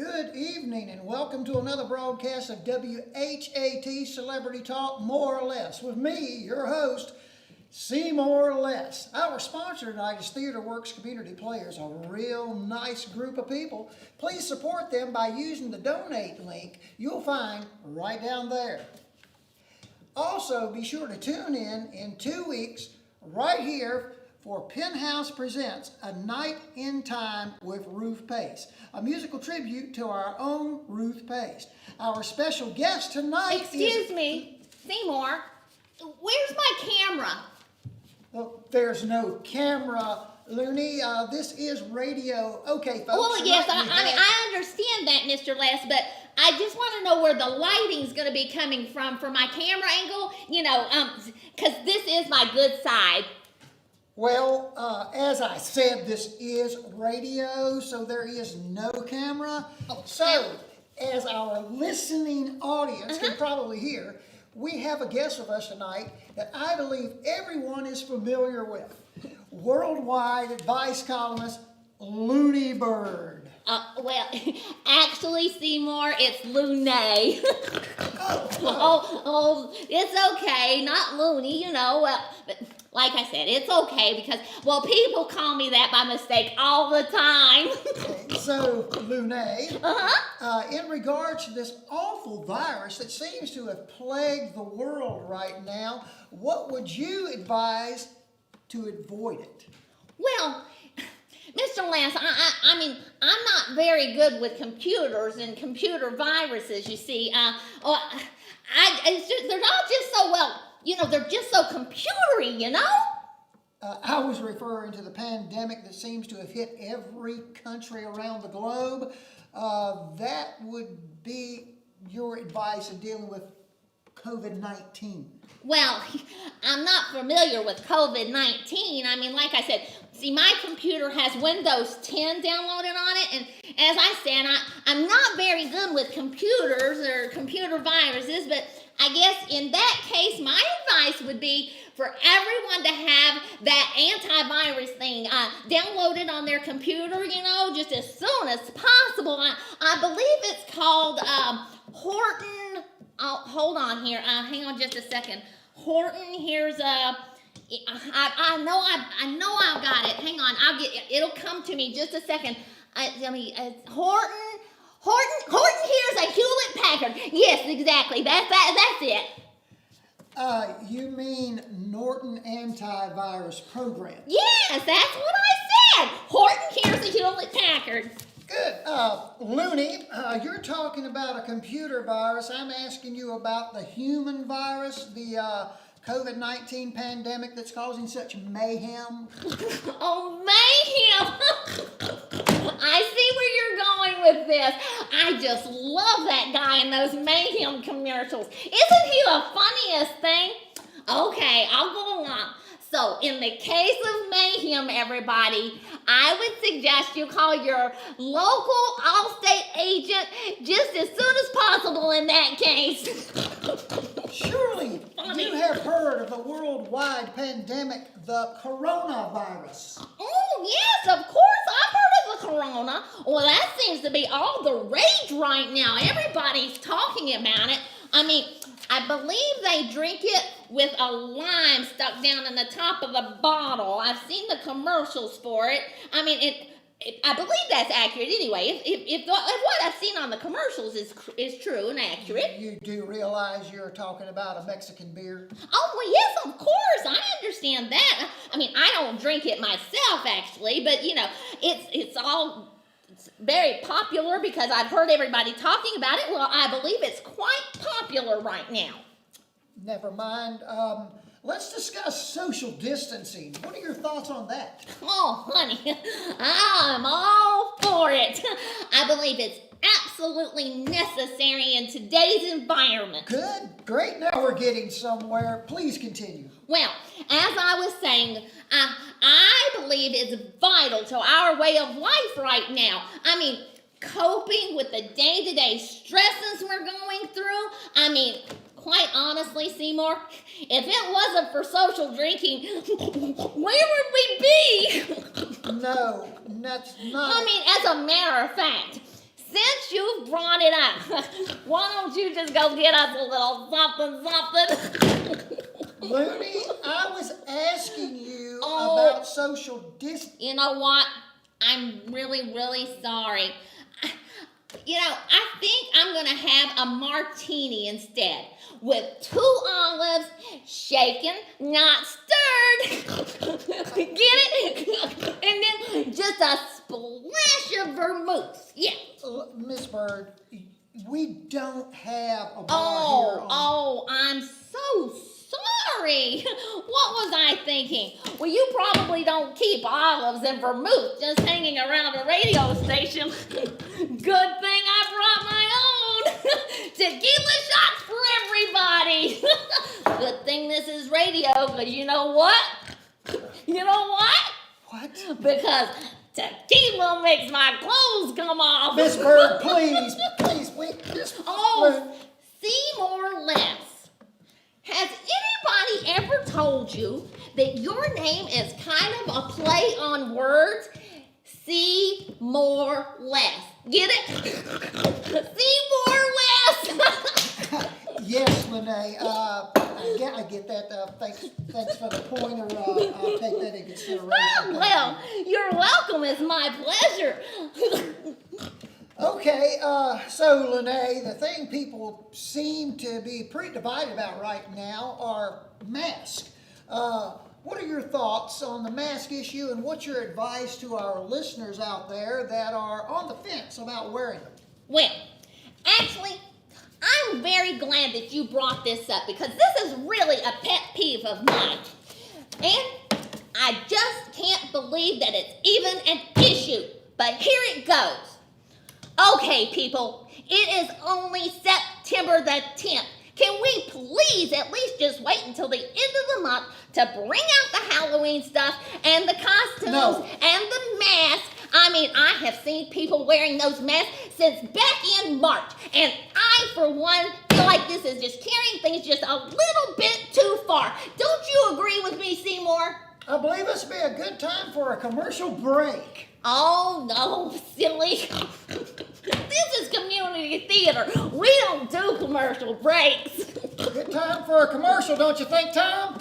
Good evening and welcome to another broadcast of W.H.A.T. Celebrity Talk More or Less with me, your host, Seymore Less. Our sponsor tonight is Theater Works Community Players, a real nice group of people. Please support them by using the donate link you'll find right down there. Also, be sure to tune in 2 weeks right here for Penthouse Presents A Night in Time with Ruth Pace, a musical tribute to our own Ruth Pace. Our special guest tonight Excuse me, Seymore, where's my camera? Well, there's no camera, Looney. This is radio. Okay, folks. Well, yes, I understand that, Mr. Les, but I just want to know where the lighting's going to be coming from for my camera angle, because this is my good side. Well, as I said, this is radio, so there is no camera. So, as our listening audience can probably hear, we have a guest with us tonight that I believe everyone is familiar with. Worldwide advice columnist, Looney Bird. Well, actually, Seymore, it's Looney. It's okay, not Looney, but like I said, it's okay because, people call me that by mistake all the time. Okay, so, Looney, in regards to this awful virus that seems to have plagued the world right now, what would you advise to avoid it? Well, Mr. Lance, I'm not very good with computers and computer viruses, you see. They're not just so, they're just so computery, I was referring to the pandemic that seems to have hit every country around the globe. That would be your advice in dealing with COVID-19. Well, I'm not familiar with COVID-19. Like I said, see, my computer has Windows 10 downloaded on it, and as I said, I'm not very good with computers or computer viruses, but I guess in that case, my advice would be for everyone to have that antivirus thing downloaded on their computer, just as soon as possible. I believe it's called Horton. Oh, hold on here. Hang on just a second. Horton, here's I know I've got it. Hang on. It'll come to me just a second. Horton, here's a Hewlett Packard. Yes, exactly. That's it. You mean Norton Antivirus Program? Yes, that's what I said. Horton, here's a Hewlett Packard. Good. Looney, you're talking about a computer virus. I'm asking you about the human virus, the COVID-19 pandemic that's causing such mayhem. Oh, mayhem! I see where you're going with this. I just love that guy in those mayhem commercials. Isn't he the funniest thing? Okay, I'll go along. So, in the case of mayhem, everybody, I would suggest you call your local Allstate agent just as soon as possible in that case. Surely you have heard of the worldwide pandemic, the coronavirus. Oh, yes, of course, I've heard of the corona. Well, that seems to be all the rage right now. Everybody's talking about it. I believe they drink it with a lime stuck down in the top of the bottle. I've seen the commercials for it. I believe that's accurate anyway. If what I've seen on the commercials is true and accurate. You do realize you're talking about a Mexican beer? Oh, well, yes, of course. I understand that. I don't drink it myself, actually, but, it's very popular because I've heard everybody talking about it. Well, I believe it's quite popular right now. Never mind. Let's discuss social distancing. What are your thoughts on that? Oh, honey, I'm all for it. I believe it's absolutely necessary in today's environment. Good. Great. Now we're getting somewhere. Please continue. Well, as I was saying, I believe it's vital to our way of life right now. Coping with the day-to-day stresses we're going through. Quite honestly, Seymore, if it wasn't for social drinking, where would we be? No, that's not. As a matter of fact, since you've brought it up, why don't you just go get us a little something? Looney, I was asking you about social distance. You know what? I'm really, really sorry. I think I'm going to have a martini instead with 2 olives, shaken, not stirred. Get it? And then just a splash of vermouth. Yeah. Miss Bird, we don't have a bar here. I'm so sorry. What was I thinking? Well, you probably don't keep olives and vermouth just hanging around a radio station. Good thing I brought my own. Tequila shots for everybody. Good thing this is radio, because you know what? What? Because tequila makes my clothes come off. Miss Bird, please, wait. Seymore less. Has anybody ever told you that your name is kind of a play on words? See more less. Get it? See more less. Yes, Lene. I get that. Thanks for the pointer. I'll take that in consideration. Well, you're welcome. It's my pleasure. Okay, so Lene, the thing people seem to be pretty divided about right now are masks. What are your thoughts on the mask issue, and what's your advice to our listeners out there that are on the fence about wearing them? Well, actually, I'm very glad that you brought this up, because this is really a pet peeve of mine. And I just can't believe that it's even an issue. But here it goes. Okay, people, it is only September the 10th. Can we please at least just wait until the end of the month to bring out the Halloween stuff and the costumes and the masks? I mean, I have seen people wearing those masks since back in March. And I, for one, feel like this is just carrying things just a little bit too far. Don't you agree with me, Seymore? I believe this would be a good time for a commercial break. Oh, no, silly. This is community theater. We don't do commercial breaks. Good time for a commercial, don't you think, Tom?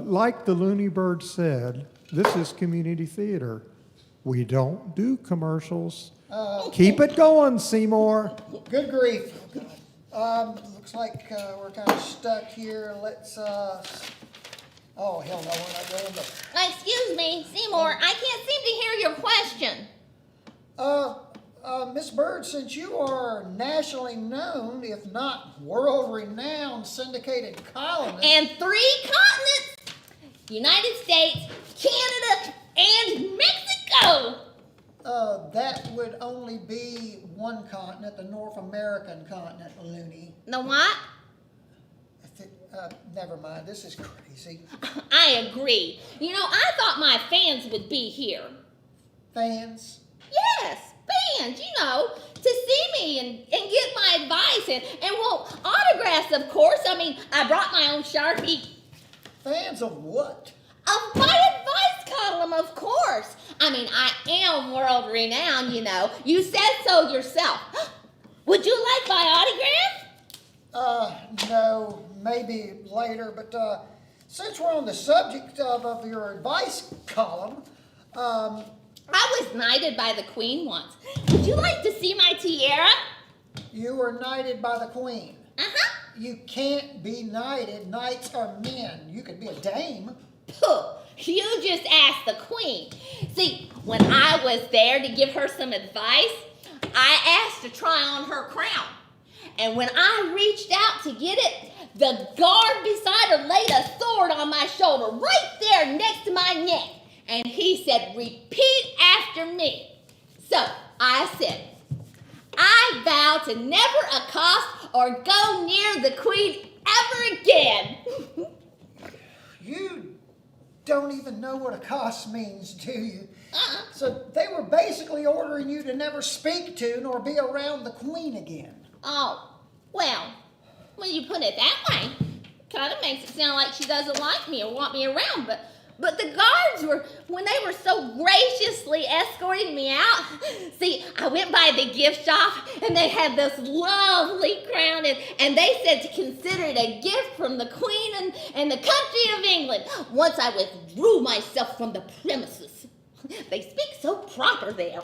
Like the Looney Bird said, this is community theater. We don't do commercials. Keep it going, Seymore. Good grief. Looks like we're kind of stuck here. Let's, oh, hell no, we're not going to. Excuse me, Seymore, I can't seem to hear your question. Miss Bird, since you are nationally known, if not world-renowned syndicated columnist. And 3 continents, United States, Canada, and Mexico. That would only be one continent, the North American continent, Looney. The what? Never mind, this is crazy. I agree. I thought my fans would be here. Fans? Yes, fans, to see me and get my advice and autographs, of course. I mean, I brought my own Sharpie. Fans of what? Of my advice column, of course. I mean, I am world renowned, You said so yourself. Would you like my autograph? No, maybe later, but since we're on the subject of your advice column, I was knighted by the Queen once. Would you like to see my tiara? You were knighted by the Queen. Uh-huh. You can't be knighted. Knights are men. You could be a dame. Pooh, you just asked the Queen. See, when I was there to give her some advice, I asked to try on her crown. And when I reached out to get it, the guard beside her laid a sword on my shoulder right there next to my neck. And he said, repeat after me. So I said, I vow to never accost or go near the Queen ever again. You don't even know what accost means, do you? So they were basically ordering you to never speak to nor be around the Queen again. Oh, well, when you put it that way, kind of makes it sound like she doesn't like me or want me around, but But the guards when they were so graciously escorting me out, see, I went by the gift shop and they had this lovely crown and they said to consider it a gift from the Queen and the country of England. Once I withdrew myself from the premises. They speak so proper there.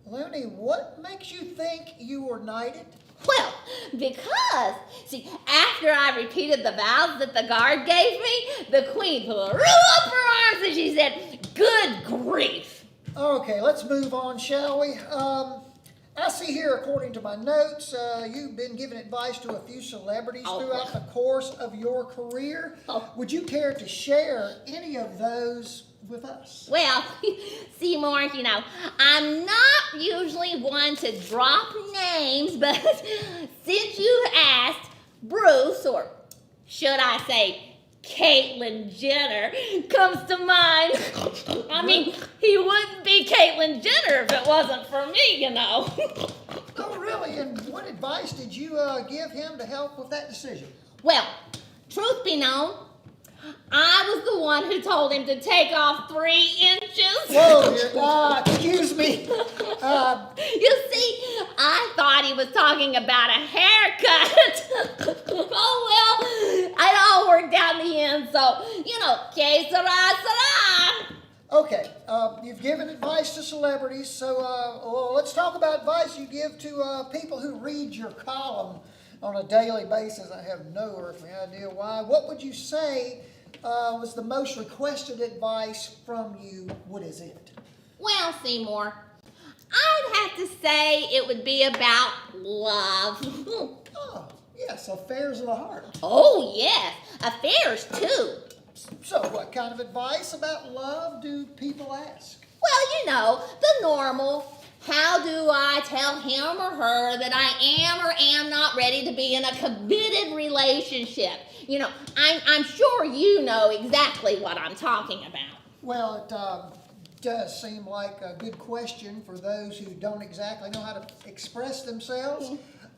Looney, what makes you think you were knighted? Well, because, see, after I repeated the vows that the guard gave me, the Queen threw up her arms and she said, "Good grief." Okay, let's move on, shall we? I see here, according to my notes, you've been giving advice to a few celebrities throughout the course of your career. Would you care to share any of those with us? Well, Seymore, I'm not usually one to drop names, but since you asked, Bruce, or should I say Caitlyn Jenner, comes to mind. I mean, he wouldn't be Caitlyn Jenner if it wasn't for me, Oh, really? And what advice did you give him to help with that decision? Well, truth be known, I was the one who told him to take off 3 inches. Whoa, dear. Excuse me. You see, I thought he was talking about a haircut. Oh, well, it all worked out in the end, so, que sera, sera. Okay, you've given advice to celebrities, so well, let's talk about advice you give to people who read your column on a daily basis. I have no earthly idea why. What would you say was the most requested advice from you? What is it? Well, Seymore, I'd have to say it would be about love. Oh, yes, affairs of the heart. Oh, yes, affairs, too. So what kind of advice about love do people ask? Well, the normal. How do I tell him or her that I am or am not ready to be in a committed relationship? I'm sure you know exactly what I'm talking about. Well, it does seem like a good question for those who don't exactly know how to express themselves.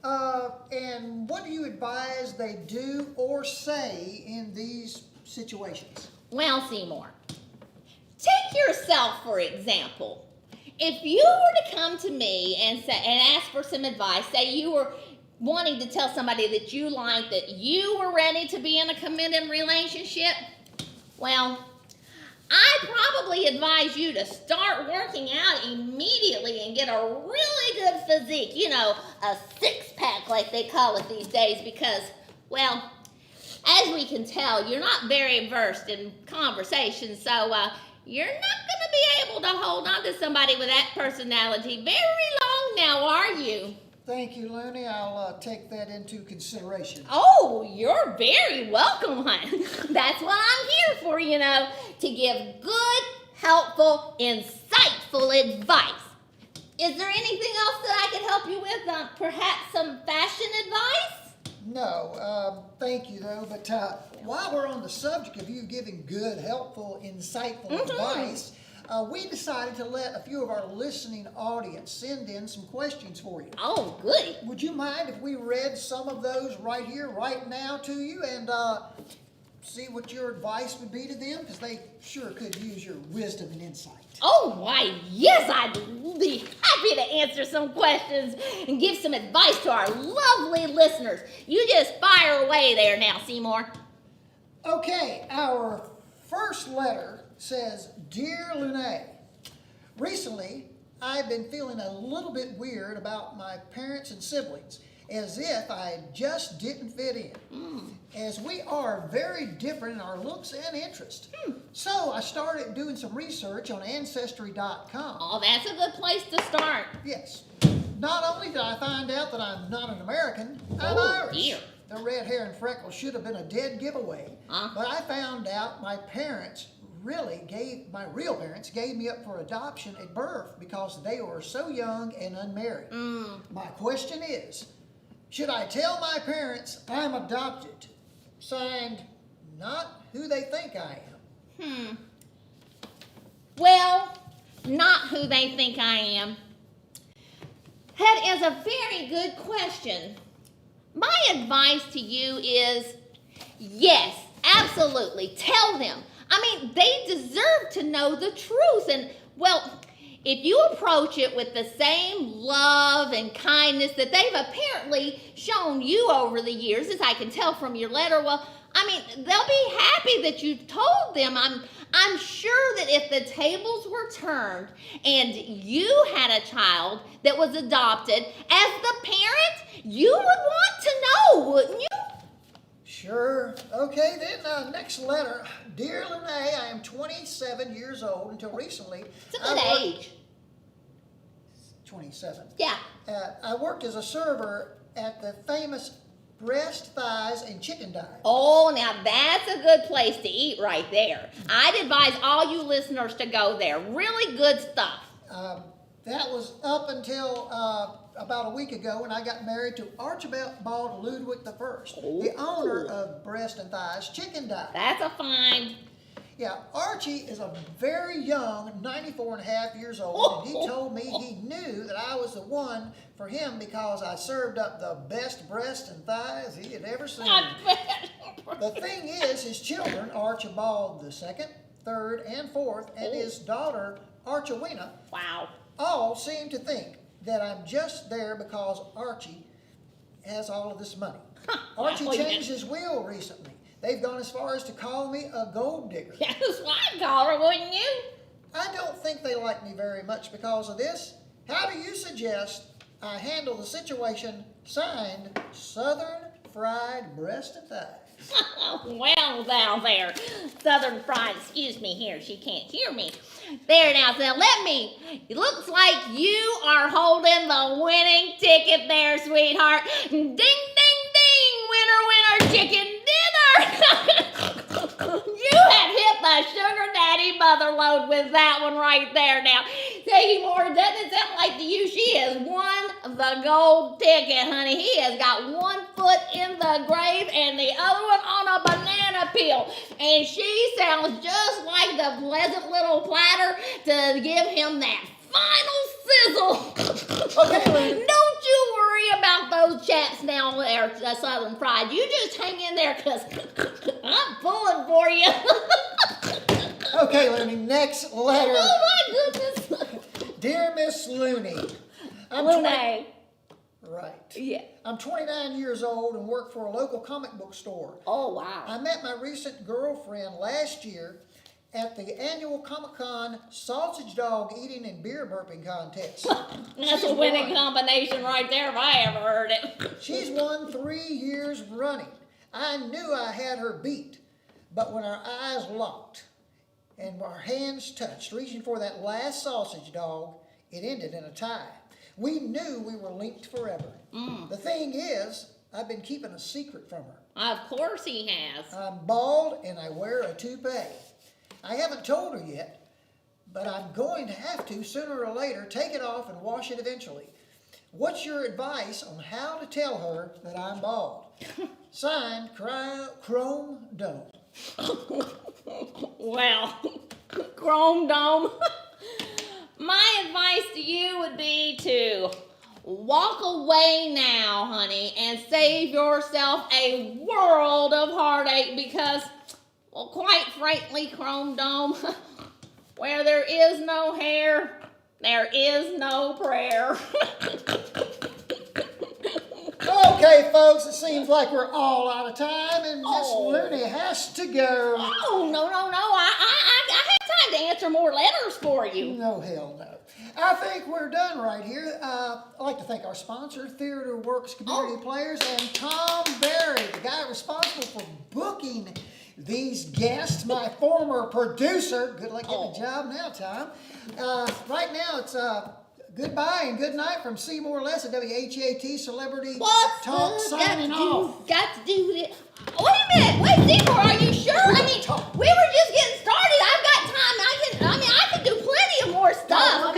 And what do you advise they do or say in these situations? Well, Seymore, take yourself for example. If you were to come to me and ask for some advice, say you were wanting to tell somebody that you liked that you were ready to be in a committed relationship, well, I'd probably advise you to start working out immediately and get a really good physique, a six-pack like they call it these days, because, well, as we can tell, you're not very versed in conversation, so you're not going to be able to hold on to somebody with that personality very long now, are you? Thank you, Looney. I'll take that into consideration. Oh, you're very welcome, hon. That's what I'm here for, to give good, helpful, insightful advice. Is there anything else that I could help you with? Perhaps some fashion advice? No, thank you, though. But while we're on the subject of you giving good, helpful, insightful advice, we decided to let a few of our listening audience send in some questions for you. Oh, goody. Would you mind if we read some of those right here, right now to you, and see what your advice would be to them? Because they sure could use your wisdom and insight. Oh, why, yes, I'd be happy to answer some questions and give some advice to our lovely listeners. You just fire away there now, Seymore. Okay, our first letter says, Dear Lune, recently I've been feeling a little bit weird about my parents and siblings, as if I just didn't fit in, as we are very different in our looks and interests. So I started doing some research on Ancestry.com. Oh, that's a good place to start. Yes. Not only did I find out that I'm not an American, I'm Irish. Dear. The red hair and freckles should have been a dead giveaway. But I found out my real parents gave me up for adoption at birth because they were so young and unmarried. My question is, should I tell my parents I'm adopted? Signed, not who they think I am. Well, not who they think I am. That is a very good question. My advice to you is, yes, absolutely, tell them I mean, they deserve to know the truth. And, well, if you approach it with the same love and kindness that they've apparently shown you over the years, as I can tell from your letter, well, I mean, they'll be happy that you told them. I'm sure that if the tables were turned and you had a child that was adopted, as the parent, you would want to know, wouldn't you? Sure. Okay, then, next letter. Dear Lene, I am 27 years old. Until recently, It's a good age. 27. Yeah. I worked as a server at the famous Breast, Thighs, and Chicken Dive. Oh, now that's a good place to eat right there. I'd advise all you listeners to go there. Really good stuff. That was up until about a week ago when I got married to Archibald Ludwig I, the owner of Breast and Thighs Chicken Dive. That's a find. Yeah, Archie is a very young, 94 and a half years old, and he told me he knew that I was the one for him because I served up the best breast and thighs he had ever seen. I bet. The thing is, his children, Archibald II, III, and IV, and his daughter, Archewina, Wow. all seem to think that I'm just there because Archie has all of this money. Archie Well, changed his will recently. They've gone as far as to call me a gold digger. That's what I'd call her, wouldn't you? I don't think they like me very much because of this. How do you suggest I handle the situation? Signed, Southern Fried Breast and Thighs. Well, now there. Southern Fried, excuse me here, she can't hear me. There now, so it looks like you are holding the winning ticket there, sweetheart. Ding, ding, ding, winner, chicken dinner. You have hit the sugar daddy mother load with that one right there now. Seymore, doesn't it sound like to you she has won the gold ticket, honey? He has got one foot in the grave and the other one on a banana peel. And she sounds just like the pleasant little platter to give him that final sizzle. Okay, Lynn. Don't you worry about those chaps now there, Southern Fried. You just hang in there because I'm pulling for you. Okay, Looney, next letter. Oh my goodness. Dear Miss Looney, Lune. Right. Yeah. I'm 29 years old and work for a local comic book store. Oh, wow. I met my recent girlfriend last year at the annual Comic-Con sausage dog eating and beer burping contest. That's a winning combination right there if I ever heard it. She's won 3 years running. I knew I had her beat, but when our eyes locked and our hands touched, reaching for that last sausage dog, it ended in a tie. We knew we were linked forever. The thing is, I've been keeping a secret from her. Of course he has. I'm bald and I wear a toupee. I haven't told her yet, but I'm going to have to sooner or later take it off and wash it eventually. What's your advice on how to tell her that I'm bald? Signed, Chrome Dome. Well, Chrome Dome. My advice to you would be to walk away now, honey, and save yourself a world of heartache because, well, quite frankly, Chrome Dome, where there is no hair, there is no prayer. Okay, folks, it seems like we're all out of time, and Miss Looney has to go. Oh, no. I have time to answer more letters for you. No, hell no. I think we're done right here. I'd like to thank our sponsor, Theater Works Community Players, and Tom Berry, the guy responsible for booking these guests, my former producer. Good luck getting a job now, Tom. Right now, it's goodbye and good night from Seymore Less at W.H.A.T. Celebrity What's Talk good? signing off. Got to do this.